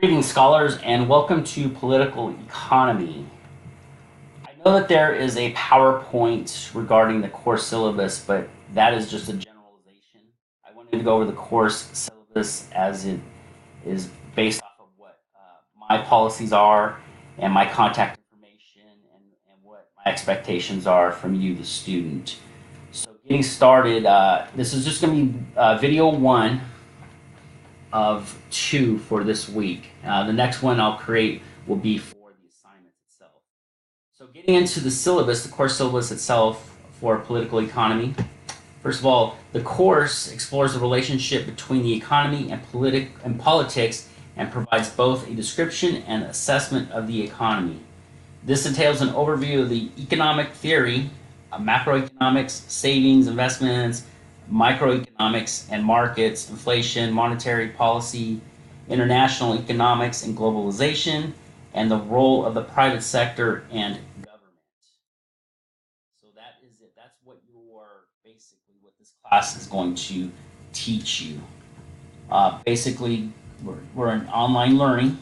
Greetings, scholars, and welcome to Political Economy. I know that there is a PowerPoint regarding the course syllabus, but that is just a generalization. I wanted to go over the course syllabus as it is based off of what my policies are and my contact information and what my expectations are from you, the student. So getting started, this is just going to be video one of two for this week. The next one I'll create will be for the assignment itself. So getting into the syllabus, the course syllabus itself for political economy. First of all, the course explores the relationship between the economy and politics and provides both a description and assessment of the economy. This entails an overview of the economic theory, macroeconomics, savings, investments, microeconomics and markets, inflation, monetary policy, international economics and globalization, and the role of the private sector and government. So that is it. That's what basically what this class is going to teach you. Basically, we're in online learning.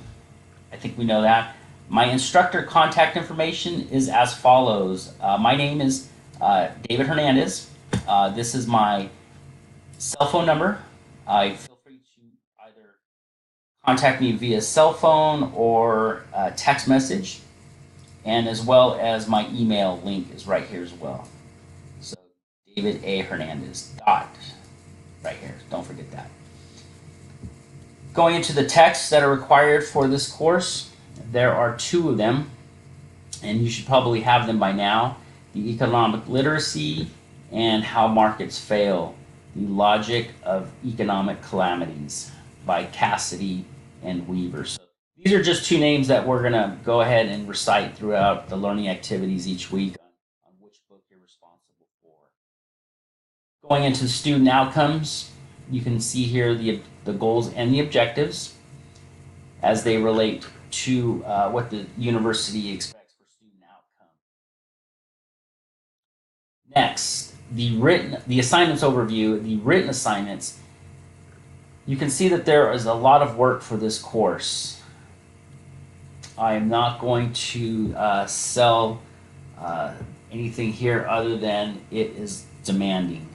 I think we know that. My instructor contact information is as follows. My name is David Hernandez. This is my cell phone number. Feel free to either contact me via cell phone or text message, and as well as my email link is right here as well. So David A. Hernandez dot right here. Don't forget that. Going into the texts that are required for this course, there are two of them, and you should probably have them by now. The economic literacy and how markets fail. The Logic of Economic Calamities by Cassidy and Weaver. So these are just two names that we're going to go ahead and recite throughout the learning activities each week on which book you're responsible for. Going into student outcomes, you can see here the goals and the objectives as they relate to what the university expects for student outcome. Next, the assignments overview, the written assignments. You can see that there is a lot of work for this course. I am not going to sell anything here other than it is demanding.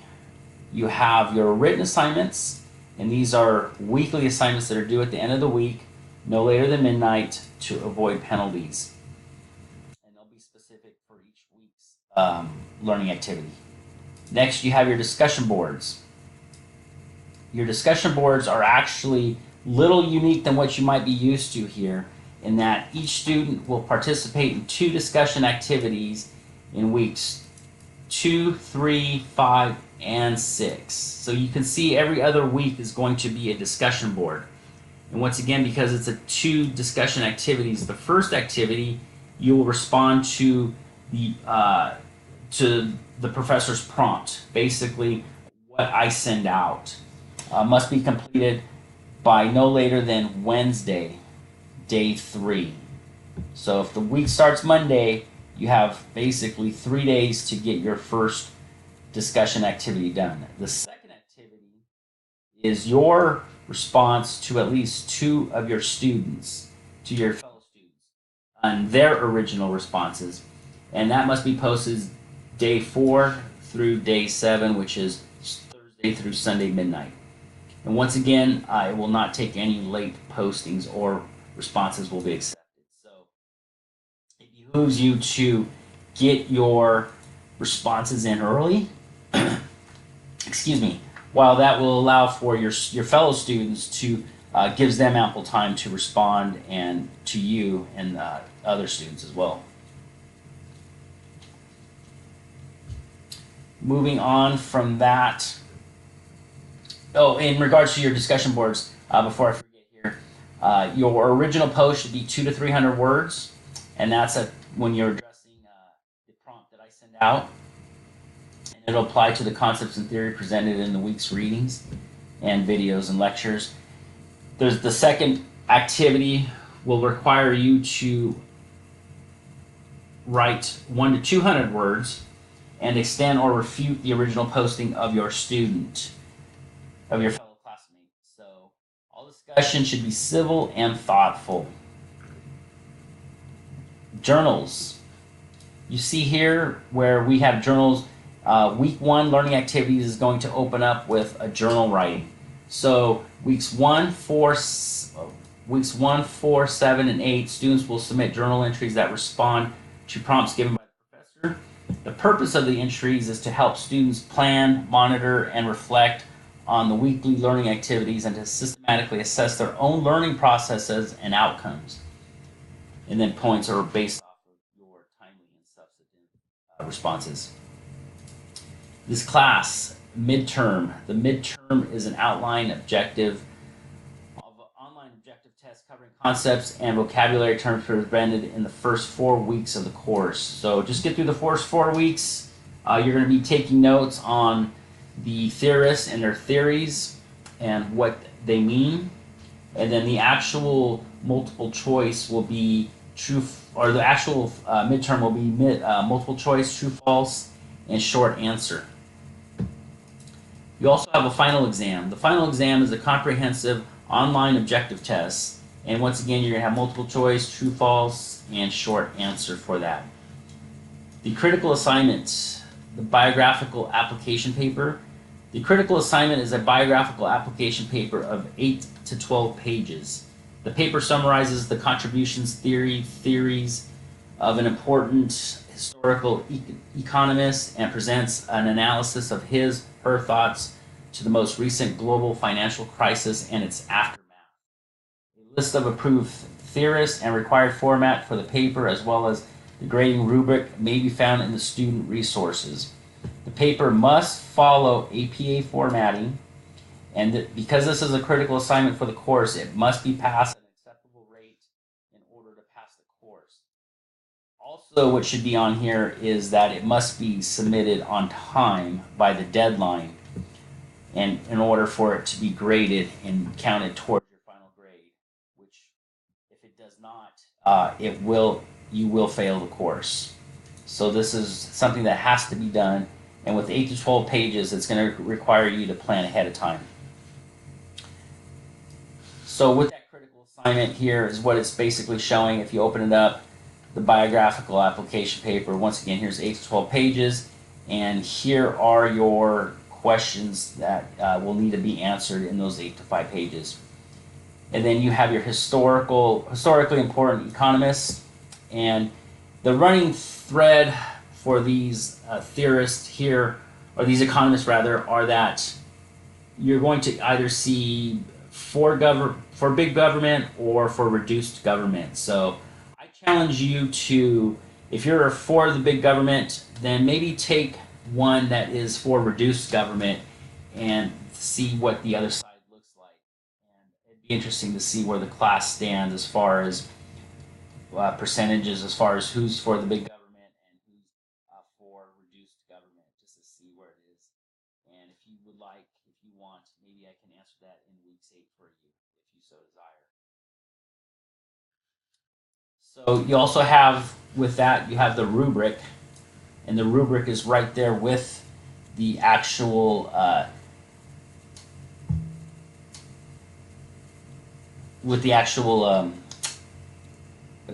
You have your written assignments, and these are weekly assignments that are due at the end of the week, no later than midnight, to avoid penalties. And they'll be specific for each week's learning activity. Next, you have your discussion boards. Your discussion boards are actually a little unique than what you might be used to here, in that each student will participate in two discussion activities in weeks 2, 3, 5, and 6. So you can see every other week is going to be a discussion board. And once again, because it's a two discussion activities, the first activity you will respond to the professor's prompt, basically what I send out. Must be completed by no later than Wednesday, day 3. So if the week starts Monday, you have basically 3 days to get your first discussion activity done. The second activity is your response to at least 2 of your students, to your fellow students, on their original responses. And that must be posted day 4 through day 7, which is Thursday through Sunday midnight. And once again, I will not take any late postings, or responses will be accepted. So it behooves you to get your responses in early. Excuse me. While that will allow for your fellow students to gives them ample time to respond, and to you and other students as well. Moving on from that, in regards to your discussion boards, before I forget here, your original post should be 200 to 300 words, and that's when you're addressing the prompt that I send out. And it'll apply to the concepts and theory presented in the week's readings and videos and lectures. There's the second activity will require you to write 100 to 200 words and extend or refute the original posting of your student, of your fellow classmate. So all All discussion should be civil and thoughtful. Journals. You see here where we have journals. Week 1 learning activities is going to open up with a journal writing. So weeks 1, 4, 7, and 8, students will submit journal entries that respond to prompts given by the professor. The purpose of the entries is to help students plan, monitor, and reflect on the weekly learning activities and to systematically assess their own learning processes and outcomes. And then points are based off of your timely and substantive responses. This class, midterm. The midterm is an outline objective of an online objective test covering concepts and vocabulary terms presented in the first 4 weeks of the course. So just get through the first 4 weeks. You're going to be taking notes on the theorists and their theories and what they mean. And then the actual multiple choice will be true, or the actual midterm will be multiple choice, true, false, and short answer. You also have a final exam. The final exam is a comprehensive online objective test. And once again, you're going to have multiple choice, true, false, and short answer for that. The critical assignment, the biographical application paper. The critical assignment is a biographical application paper of 8 to 12 pages. The paper summarizes the theories of an important historical economist and presents an analysis of her thoughts to the most recent global financial crisis and its aftermath. A list of approved theorists and required format for the paper, as well as the grading rubric, may be found in the student resources. The paper must follow APA formatting, and because this is a critical assignment for the course, it must be passed at an acceptable rate in order to pass the course. Also, what should be on here is that it must be submitted on time by the deadline, and in order for it to be graded and counted towards your final grade, which if it does not, you will fail the course. So this is something that has to be done, and with 8 to 12 pages, it's going to require you to plan ahead of time. So with that critical assignment here is what it's basically showing. If you open it up, the biographical application paper, once again, here's 8 to 12 pages, and here are your questions that will need to be answered in those 8 to 5 pages. And then you have your historically important economists, and the running thread for these theorists here, or these economists rather, are that you're going to either see for big government or for reduced government. So I challenge you to, if you're for the big government, then maybe take one that is for reduced government and see what the other side looks like. And it'd be interesting to see where the class stands as far as percentages, as far as who's for the big government and who's for reduced government, just to see where it is. And if you would like, if you want, maybe I can answer that in weeks 8 for you, if you so desire. So you also have, with that, you have the rubric, and the rubric is right there with the actual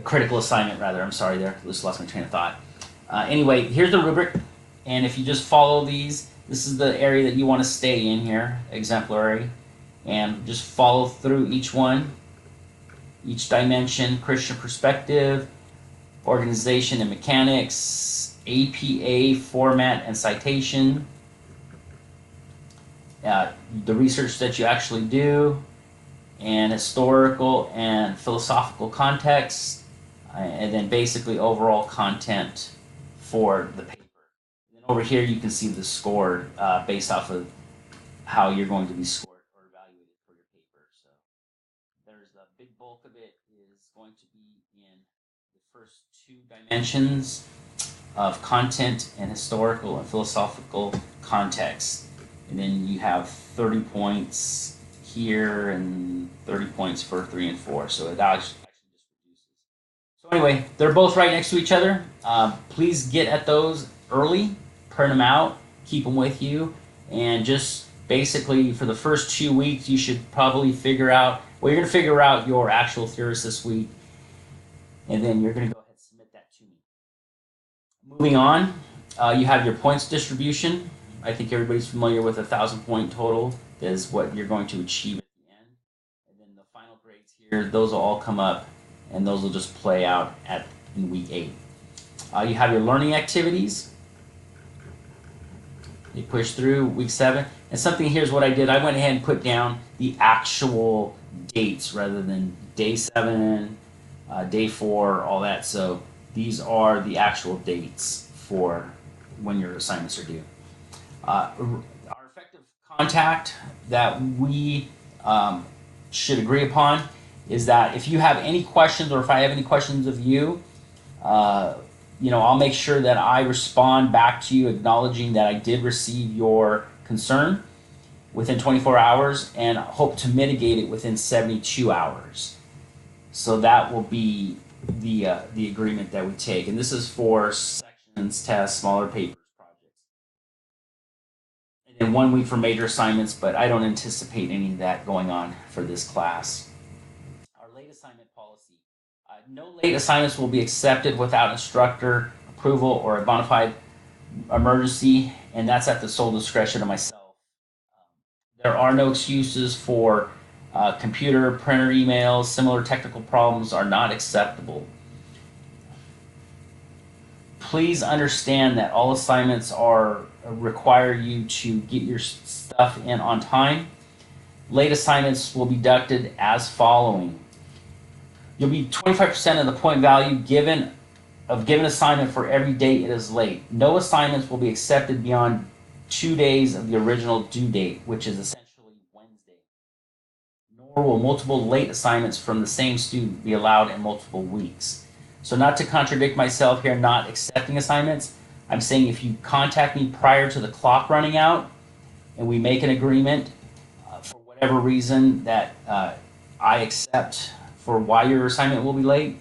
critical assignment, rather. I'm sorry there, just lost my train of thought. Anyway, here's the rubric, and if you just follow these, this is the area that you want to stay in here, exemplary, and just follow through each one, each dimension: Christian perspective, organization and mechanics, APA format and citation, the research that you actually do, and historical and philosophical context, and then basically overall content for the paper. And then over here you can see the score based off of how you're going to be scored or evaluated for your paper. So there's the big bulk of it is going to be in the first 2 dimensions of content and historical and philosophical context. And then you have 30 points here and 30 points for 3 and 4. So it actually just reduces. So anyway, they're both right next to each other. Please get at those early, print them out, keep them with you, and just basically for the first 2 weeks, you should probably figure out, well, you're going to figure out your actual theorists this week, and then you're going to go ahead and submit that to me. Moving on, you have your points distribution. I think everybody's familiar with 1,000 point total is what you're going to achieve at the end. And then the final grades here, those will all come up, and those will just play out in week 8. You have your learning activities. You push through week 7. And something here's what I did. I went ahead and put down the actual dates rather than day 7, day 4, all that. So these are the actual dates for when your assignments are due. Our effective contact that we should agree upon is that if you have any questions, or if I have any questions of you, I'll make sure that I respond back to you acknowledging that I did receive your concern within 24 hours and hope to mitigate it within 72 hours. So that will be the agreement that we take. And this is for sections, tests, smaller papers, projects. And then 1 week for major assignments, but I don't anticipate any of that going on for this class. Our late assignment policy. No late assignments will be accepted without instructor approval or a bona fide emergency, and that's at the sole discretion of myself. There are no excuses for computer, printer emails, similar technical problems are not acceptable. Please understand that all assignments require you to get your stuff in on time. Late assignments will be deducted as following. You'll be 25% of the point value given assignment for every day it is late. No assignments will be accepted beyond 2 days of the original due date, which is essentially Wednesday. Nor will multiple late assignments from the same student be allowed in multiple weeks. So not to contradict myself here, not accepting assignments, I'm saying if you contact me prior to the clock running out and we make an agreement for whatever reason that I accept for why your assignment will be late,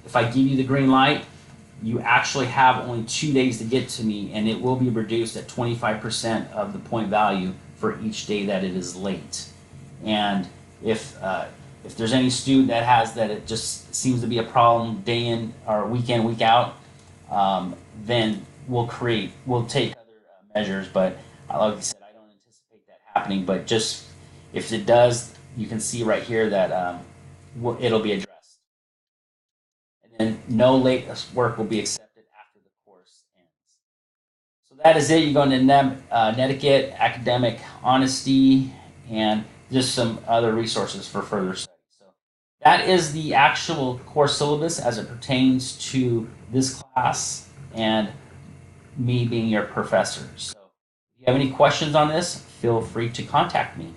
if I give you the green light, you actually have only 2 days to get to me, and it will be reduced at 25% of the point value for each day that it is late. And if there's any student that has that, it just seems to be a problem day in or week in, week out, then we'll take other measures. But like I said, I don't anticipate that happening. But just if it does, you can see right here that it'll be addressed. And then no late work will be accepted after the course ends. So that is it. You go into netiquette, academic honesty, and just some other resources for further study. So that is the actual course syllabus as it pertains to this class and me being your professor. So if you have any questions on this, feel free to contact me.